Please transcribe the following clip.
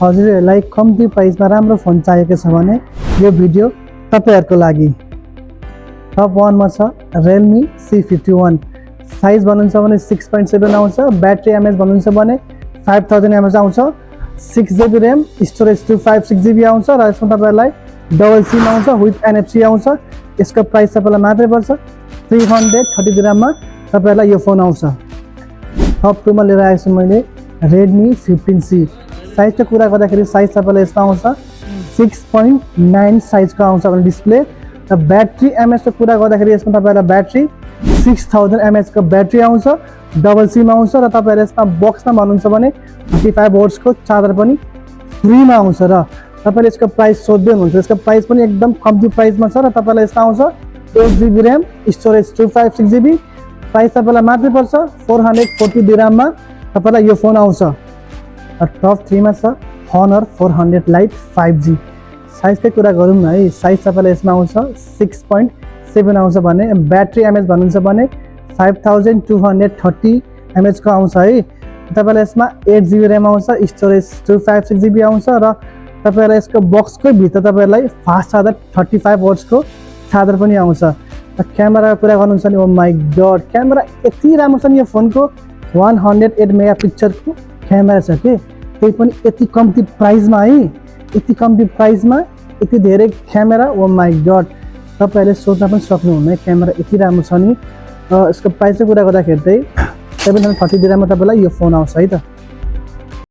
हजुरहरूलाई कम्ती प्राइसमा राम्रो फोन चाहिएको छ भने यो भिडियो तपाईहरुको लागि। टप 1 मा छ Realme C51। साइज भन्नुहुन्छ भने 6.7 आउँछ, ब्याट्री एमएच भन्नुहुन्छ भने 5000 एमएच आउँछ, 6GB RAM, स्टोरेज 256GB आउँछ र यसमा तपाईहरुलाई डबल सिम आउँछ विथ NFC आउँछ। यसको प्राइस तपाईलाई मात्रै पर्छ 330 दिरहममा तपाईहरुलाई यो फोन आउँछ। टप 2 मा लिएर आएको छु मैले Redmi 15C। साइज को कुरा गर्दाखेरि साइज तपाईलाई यसमा आउँछ 6.9 साइज को आउँछ भने डिस्प्ले र ब्याट्री एमएच को कुरा गर्दाखेरि यसमा तपाईलाई ब्याट्री 6000 एमएच को ब्याट्री आउँछ, डबल सिम आउँछ र तपाईहरुले यसमा बक्समा भन्नुहुन्छ भने 35 वोल्ट्स को चार्जर पनि फ्रीमा आउँछ र तपाईले यसको प्राइस सोध्दै हुनुहुन्छ। यसको प्राइस पनि एकदम कम्ती प्राइसमा छ र तपाईलाई यसमा आउँछ 8GB RAM, storage 256GB। Price तपाईलाई मात्रै पर्छ 440 दिरहममा तपाईलाई यो फोन आउँछ। टप 3 मा छ Honor 400 Lite 5G। साइज को कुरा गरौँ न है, साइज तपाईलाई यसमा आउँछ 6.7 आउँछ भने ब्याट्री एमएच भन्नुहुन्छ भने 5230 एमएच को आउँछ है। तपाईलाई यसमा 8GB RAM आउँछ, स्टोरेज 256GB आउँछ र तपाईलाई यसको बक्सको भित्र तपाईलाई फास्ट चार्जर 35 वोल्ट्स को चार्जर पनि आउँछ। र क्यामेरा कुरा गर्नुहुन्छ भने ओ माय गॉड, क्यामेरा यति राम्रो छ नि यो फोनको। 108 मेगापिक्सल को क्यामेरा छ के, त्यही पनि यति कम्ती प्राइसमा है, यति कम्ती प्राइसमा यति धेरै क्यामेरा। ओ माय गॉड, तपाईहरुले सोच्न पनि सक्नुहुन्न क्यामेरा यति राम्रो छ नि। यसको प्राइसको कुरा गर्दाखेरि चाहिँ 730 दिरहममा तपाईलाई यो फोन आउँछ है त।